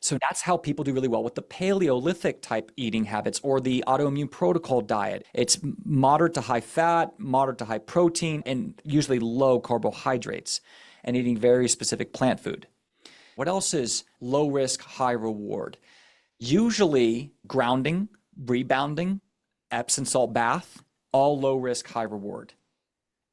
So that's how people do really well with the Paleolithic type eating habits or the autoimmune protocol diet. It's moderate to high fat, moderate to high protein, and usually low carbohydrates, and eating very specific plant food. What else is low risk, high reward? Usually grounding, rebounding, Epsom salt bath, all low risk, high reward.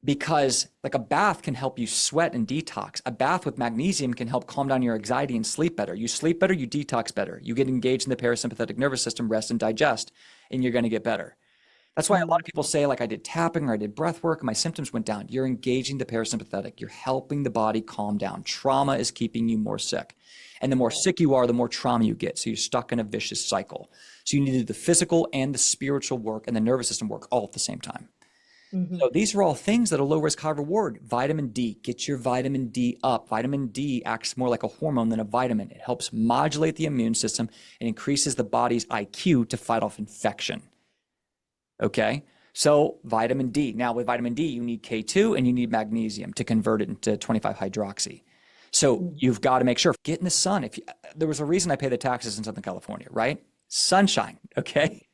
Because like a bath can help you sweat and detox. A bath with magnesium can help calm down your anxiety and sleep better. You sleep better, you detox better. You get engaged in the parasympathetic nervous system, rest and digest, and you're going to get better. That's why a lot Mm. of people say, like, I did tapping or I did breath work and my symptoms went down. You're engaging the parasympathetic. You're helping the body calm down. Trauma is keeping you more sick. And the more sick you are, the more trauma you get. So you're stuck in a vicious cycle. So you need to do the physical and the spiritual work and the nervous system work all at the same time. Hmm. So these are all things that are low risk, high reward. Vitamin D, get your vitamin D up. Vitamin D acts more like a hormone than a vitamin. It helps modulate the immune system and increases the body's IQ to fight off infection. Okay. So vitamin D. Now with vitamin D, you need K2 and you need magnesium to convert it into 25 hydroxy. So you've got to make sure, get in the sun. There was a reason I pay the taxes in Southern California, right? Sunshine. Okay.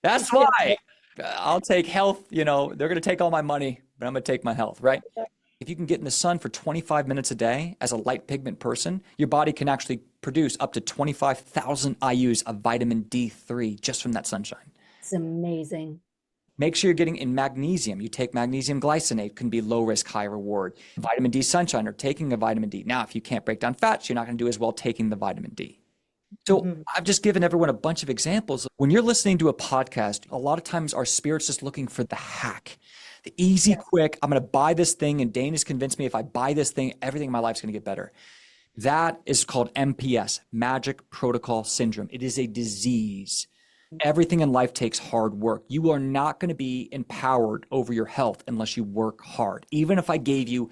That's why I'll take health. They're going to take all my money, but I'm going to take my health, right? If you can get in the sun for 25 minutes a day as a light pigment person, your body can actually produce up to 25,000 IUs of vitamin D3 just from that sunshine. It's amazing. Make sure you're getting in magnesium. You take magnesium glycinate, can be low risk, high reward. Vitamin D sunshine or taking a vitamin D. Now, if you can't break down fats, you're not going to do as well taking the vitamin D. So Hmm. I've just given everyone a bunch of examples. When you're listening to a podcast, a lot of times our spirit's just looking for the hack, the easy, quick, I'm going to buy this thing. And Dane has convinced me if I buy this thing, everything in my life's going to get better. That is called MPS, Magic Protocol Syndrome. It is a disease. Everything in life takes hard work. You are not going to be empowered over your health unless you work hard. Even if I gave you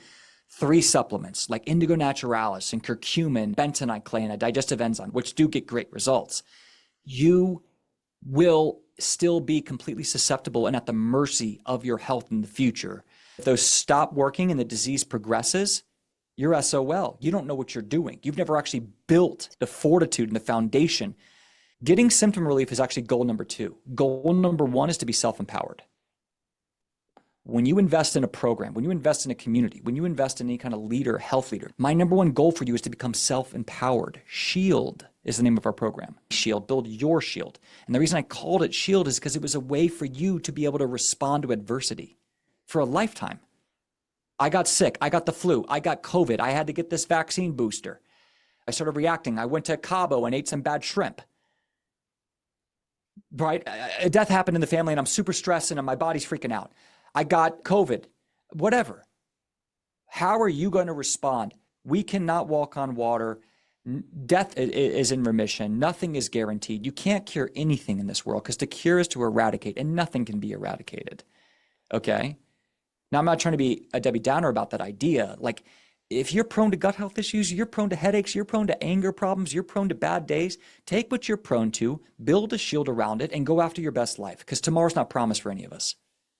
3 supplements like indigo naturalis and curcumin, bentonite clay, and a digestive enzyme, which do get great results, you will still be completely susceptible and at the mercy of your health in the future. If those stop working and the disease progresses, you're SOL. You don't know what you're doing. You've never actually built the fortitude and the foundation. Getting symptom relief is actually goal number 2. Goal number 1 is to be self-empowered. When you invest in a program, when you invest in a community, when you invest in any kind of leader, health leader, my number 1 goal for you is to become self-empowered. Shield is the name of our program. Shield, build your shield. And the reason I called it Shield is because it was a way for you to be able to respond to adversity for a lifetime. I got sick. I got the flu. I got COVID. I had to get this vaccine booster. I started reacting. I went to Cabo and ate some bad shrimp. Right? A death happened in the family and I'm super stressed and my body's freaking out. I got COVID, whatever. How are you going to respond? We cannot walk on water. Death is in remission. Nothing is guaranteed. You can't cure anything in this world because to cure is to eradicate and nothing can be eradicated. Okay? Now, I'm not trying to be a Debbie Downer about that idea. Like, If you're prone to gut health issues, you're prone to headaches, you're prone to anger problems, you're prone to bad days, take what you're prone to, build a shield around it, and go after your best life, because tomorrow's not promised for any of us.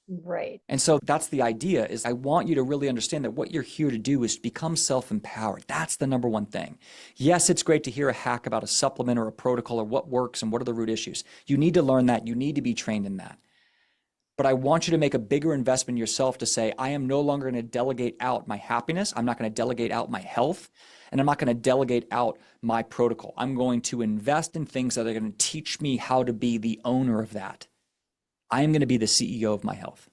Right. And so that's the idea, is I want you to really understand that what you're here to do is become self-empowered. That's the number one thing. Yes, it's great to hear a hack about a supplement or a protocol or what works and what are the root issues. You need to learn that. You need to be trained in that. But I want you to make a bigger investment in yourself to say, I am no longer going to delegate out my happiness. I'm not going to delegate out my health. And I'm not going to delegate out my protocol. I'm going to invest in things that are going to teach me how to be the owner of that. I am going to be the CEO of my health.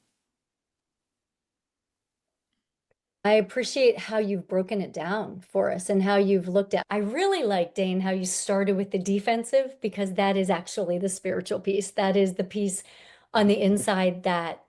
I appreciate how you've broken it down for us and how you've looked at. I really like, Dane, how you started with the defensive, because that is actually the spiritual piece. That is the piece on the inside that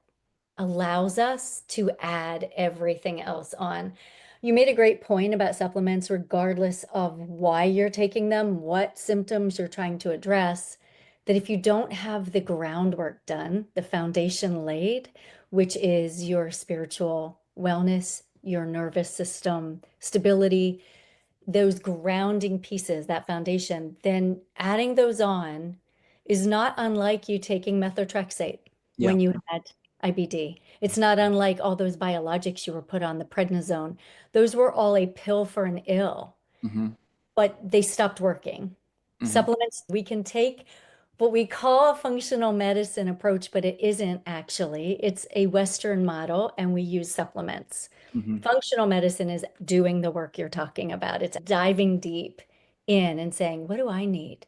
allows us to add everything else on. You made a great point about supplements, regardless of why you're taking them, what symptoms you're trying to address, that if you don't have the groundwork done, the foundation laid, which is your spiritual wellness, your nervous system stability, those grounding pieces, that foundation, then adding those on is not unlike you taking methotrexate Yeah. when you had IBD. It's not unlike all those biologics you were put on, the prednisone. Those were all a pill for an ill, Mm-hmm. but they stopped working. Mm-hmm. Supplements, we can take what we call a functional medicine approach, but it isn't actually. It's a Western model, and we use supplements. Mm-hmm. Functional medicine is doing the work you're talking about. It's diving deep in and saying, what do I need?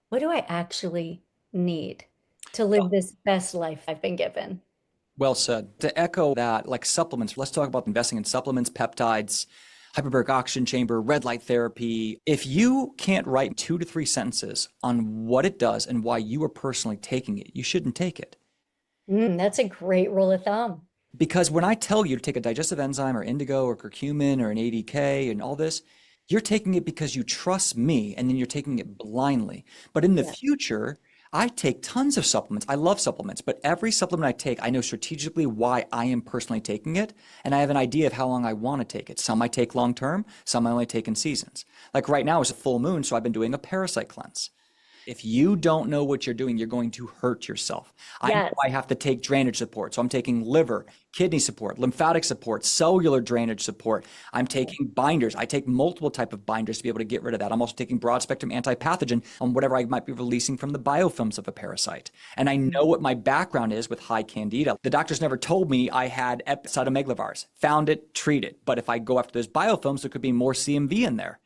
What do I actually need to live this best life I've been given? Well said. To echo that, like supplements, let's talk about investing in supplements, peptides, hyperbaric oxygen chamber, red light therapy. If you can't write 2 to 3 sentences on what it does and why you are personally taking it, you shouldn't take it. That's a great rule of thumb. Because when I tell you to take a digestive enzyme or indigo or curcumin or an ADK and all this, you're taking it because you trust me, and then you're taking it blindly. But in the Yeah. future, I take tons of supplements. I love supplements, but every supplement I take, I know strategically why I am personally taking it, and I have an idea of how long I want to take it. Some I take long term, some I only take in seasons. Like right now is a full moon, so I've been doing a parasite cleanse. If you don't know what you're doing, you're going to hurt yourself. I know Yes. I have to take drainage support. So I'm taking liver, kidney support, lymphatic support, cellular drainage support. I'm taking binders. I take multiple type of binders to be able to get rid of that. I'm also taking broad spectrum antipathogen on whatever I might be releasing from the biofilms of a parasite. And I know what my background is with high candida. The doctors never told me I had cytomegalovirus. Found it, treated. But if I go after those biofilms, there could be more CMV in there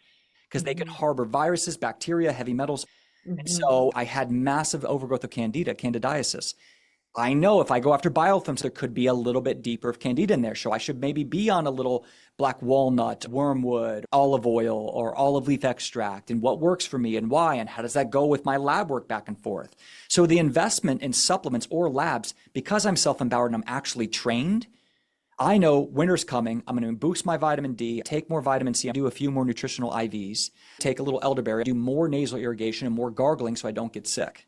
because they could harbor viruses, bacteria, heavy metals. And so I had massive overgrowth of candida, candidiasis. I know if I go after biofilms, there could be a little bit deeper of candida in there. So I should maybe be on a little black walnut, wormwood, olive oil, or olive leaf extract, and what works for me and why, and how does that go with my lab work back and forth. So the investment in supplements or labs, because I'm self-empowered and I'm actually trained, I know winter's coming. I'm going to boost my vitamin D, take more vitamin C, do a few more nutritional IVs, take a little elderberry, do more nasal irrigation and more gargling so I don't get sick.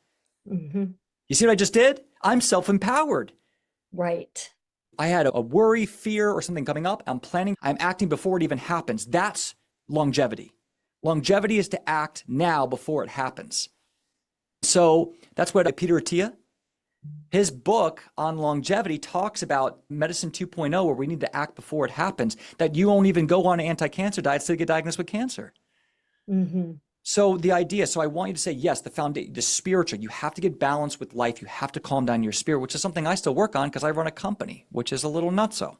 Mhm. You see what I just did? I'm self-empowered. Right. I had a worry, fear, or something coming up. I'm acting before it even happens. That's longevity. Longevity is to act now before it happens. So that's what Peter Attia, his book on longevity talks about medicine 2.0, where we need to act before it happens, that you won't even go on anti-cancer diets to get diagnosed with cancer. Hmm. So the idea, so I want you to say, yes, the foundation, the spiritual, you have to get balance with life. You have to calm down your spirit, which is something I still work on because I run a company, which is a little nutso.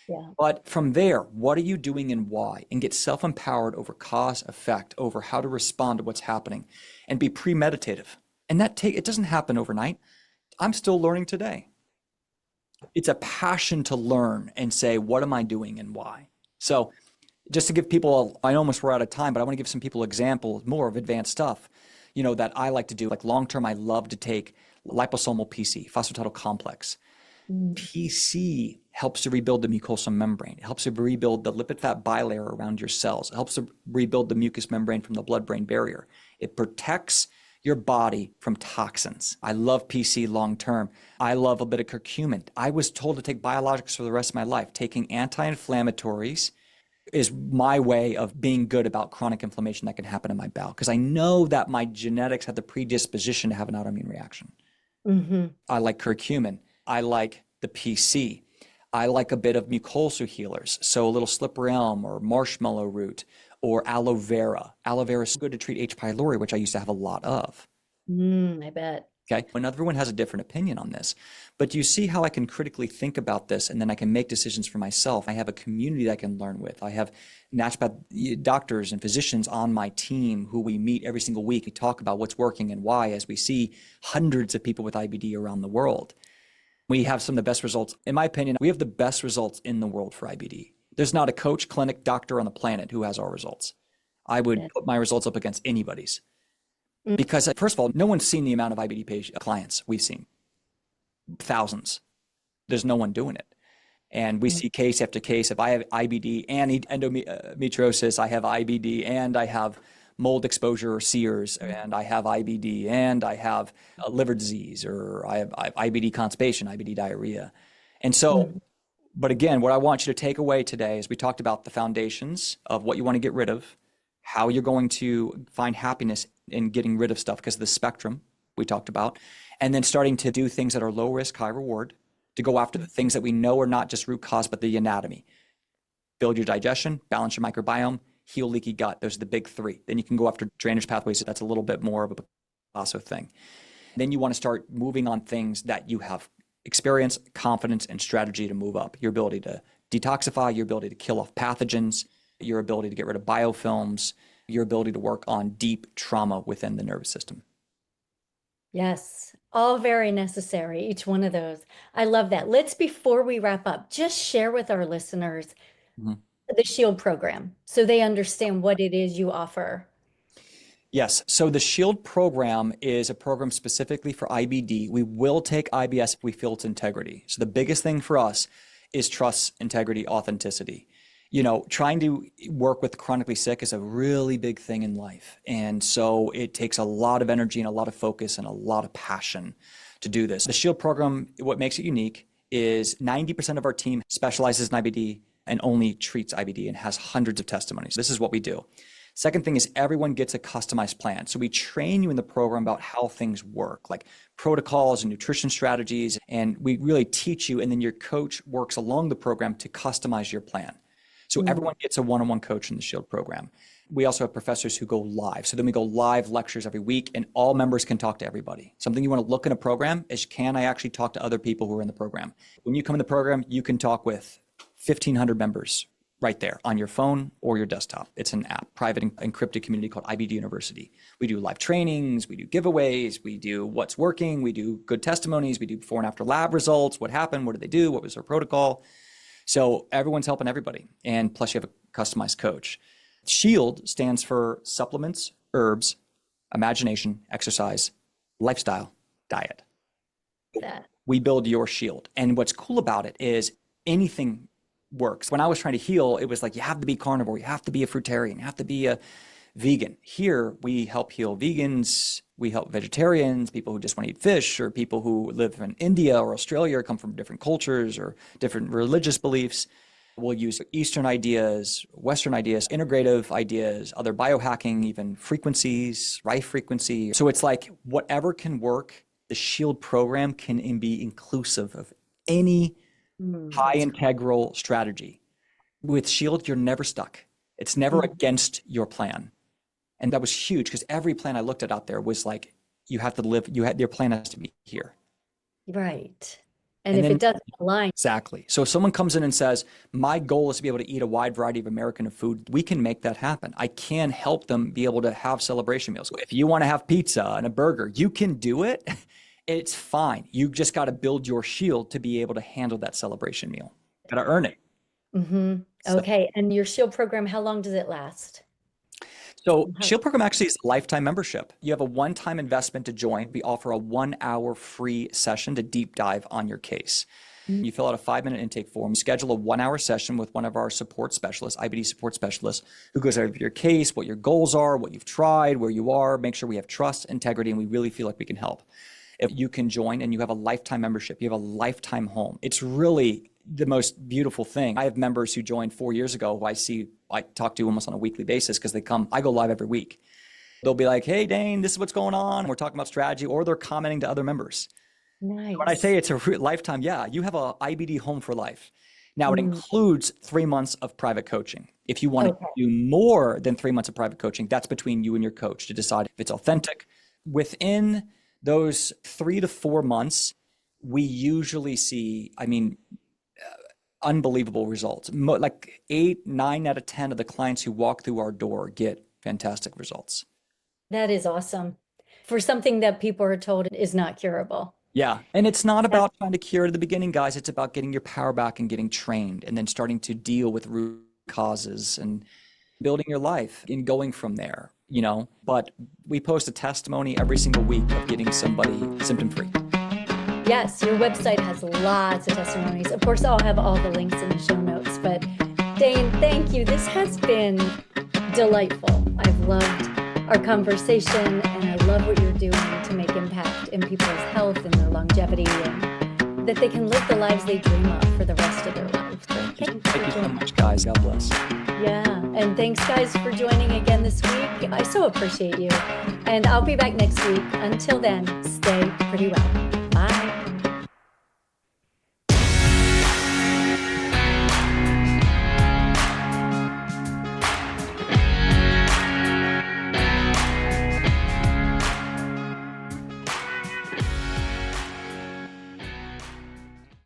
Yeah. But from there, what are you doing and why? And get self-empowered over cause, effect, over how to respond to what's happening, and be premeditative. And it doesn't happen overnight. I'm still learning today. It's a passion to learn and say, what am I doing and why? So just to give people, I almost we're out of time, but I want to give some people examples more of advanced stuff, that I like to do. Like long term, I love to take liposomal PC, phosphatidyl complex. Mm. PC helps to rebuild the mucosal membrane. It helps to rebuild the lipid fat bilayer around your cells. It helps to rebuild the mucous membrane from the blood-brain barrier. It protects your body from toxins. I love PC long term. I love a bit of curcumin. I was told to take biologics for the rest of my life, taking anti-inflammatories, is my way of being good about chronic inflammation that can happen in my bowel, because I know that my genetics have the predisposition to have an autoimmune reaction. Mm-hmm. I like curcumin. I like the PC. I like a bit of mucosal healers. So a little slippery elm or marshmallow root or aloe vera. Aloe vera is good to treat H. pylori, which I used to have a lot of. I bet. Okay. And everyone has a different opinion on this. But do you see how I can critically think about this and then I can make decisions for myself? I have a community that I can learn with. I have naturopath doctors and physicians on my team who we meet every single week. We talk about what's working and why as we see hundreds of people with IBD around the world. We have some of the best results. In my opinion, we have the best results in the world for IBD. There's not a coach, clinic, doctor on the planet who has our results. I would put my results up against anybody's. Because first of all, no one's seen the amount of IBD clients we've seen. Thousands. There's no one doing it. And we see case after case. If I have IBD and endometriosis, I have IBD and I have mold exposure or sears, and I have IBD and I have liver disease, or I have IBD constipation, IBD diarrhea. And so, but again, what I want you to take away today is we talked about the foundations of what you want to get rid of, how you're going to find happiness in getting rid of stuff because of the spectrum we talked about, and then starting to do things that are low risk, high reward, to go after the things that we know are not just root cause, but the anatomy. Build your digestion, balance your microbiome, heal leaky gut. Those are the big three. Then you can go after drainage pathways. That's a little bit more of a Picasso thing. Then you want to start moving on things that you have experience, confidence, and strategy to move up. Your ability to detoxify, your ability to kill off pathogens, your ability to get rid of biofilms, your ability to work on deep trauma within the nervous system. Yes, all very necessary, each one of those. I love that. Let's, before we wrap up, just share with our listeners the SHIELD program so they understand what it is you offer. Yes. So the SHIELD program is a program specifically for IBD. We will take IBS if we feel its integrity. So the biggest thing for us is trust, integrity, authenticity. You know, trying to work with chronically sick is a really big thing in life. And so it takes a lot of energy and a lot of focus and a lot of passion to do this. The SHIELD program, what makes it unique is 90% of our team specializes in IBD and only treats IBD and has hundreds of testimonies. This is what we do. Second thing is everyone gets a customized plan. So we train you in the program about how things work, like protocols and nutrition strategies, and we really teach you, and then your coach works along the program to customize your plan. So everyone gets a one-on-one coach in the SHIELD program. We also have professors who go live. So then we go live lectures every week, and all members can talk to everybody. Something you want to look in a program is, can I actually talk to other people who are in the program? When you come in the program, you can talk with 1,500 members right there on your phone or your desktop. It's an app, private encrypted community called IBD University. We do live trainings, we do giveaways, we do what's working, we do good testimonies, we do before and after lab results, what happened, what did they do, what was their protocol. So everyone's helping everybody. And plus you have a customized coach. SHIELD stands for supplements, herbs, imagination, exercise, lifestyle, diet. We build your SHIELD. And what's cool about it is anything works. When I was trying to heal, it was like, you have to be carnivore, you have to be a fruitarian, you have to be a vegan. Here, we help heal vegans, we help vegetarians, people who just want to eat fish, or people who live in India or Australia, or come from different cultures or different religious beliefs. We'll use Eastern ideas, Western ideas, integrative ideas, other biohacking, even frequencies, Rife frequency. So it's like whatever can work, the SHIELD program can be inclusive of any high integral strategy. With SHIELD, you're never stuck. It's never against your plan. And that was huge because every plan I looked at out there was like, you have to live, your plan has to be here. Right. And if it doesn't align. Exactly. So if someone comes in and says, my goal is to be able to eat a wide variety of American food, we can make that happen. I can help them be able to have celebration meals. If you want to have pizza and a burger, you can do it. It's fine. You just got to build your SHIELD to be able to handle that celebration meal. Got to earn it. Okay. And your SHIELD program, how long does it last? So SHIELD program actually is a lifetime membership. You have a one-time investment to join. We offer a 1-hour free session to deep dive on your case. You fill out a 5-minute intake form. You schedule a 1-hour session with one of our support specialists, IBD support specialists, who goes over your case, what your goals are, what you've tried, where you are, make sure we have trust, integrity, and we really feel like we can help. If you can join and you have a lifetime membership, you have a lifetime home. It's really the most beautiful thing. I have members who joined 4 years ago who I see I talk to almost on a weekly basis because I go live every week. They'll be like, hey, Dane, this is what's going on. We're talking about strategy, or they're commenting to other members. When I say Nice. it's a lifetime, yeah, you have a IBD home for life. Now, it Mm, includes 3 months of private coaching. If you want to okay. do more than 3 months of private coaching, that's between you and your coach to decide if it's authentic. Within those 3 to 4 months, we usually see, unbelievable results. Like 8, 9 out of 10 of the clients who walk through our door get fantastic results. That is awesome. For something that people are told is not curable. Yeah. And it's not That, about trying to cure at the beginning, guys. It's about getting your power back and getting trained and then starting to deal with root causes and building your life and going from there, But we post a testimony every single week of getting somebody symptom free. yes, your website has lots of testimonies. Of course, I'll have all the links in the show notes. But Dane, thank you. This has been delightful. I've loved our conversation, and I love what you're doing to make impact in people's health and their longevity, and that they can live the lives they dream of for the rest of their lives. So Thank you so much, guys. God bless. Yeah, and thanks guys for joining again this week. I so appreciate you. And I'll be back next week. Until then, stay pretty well.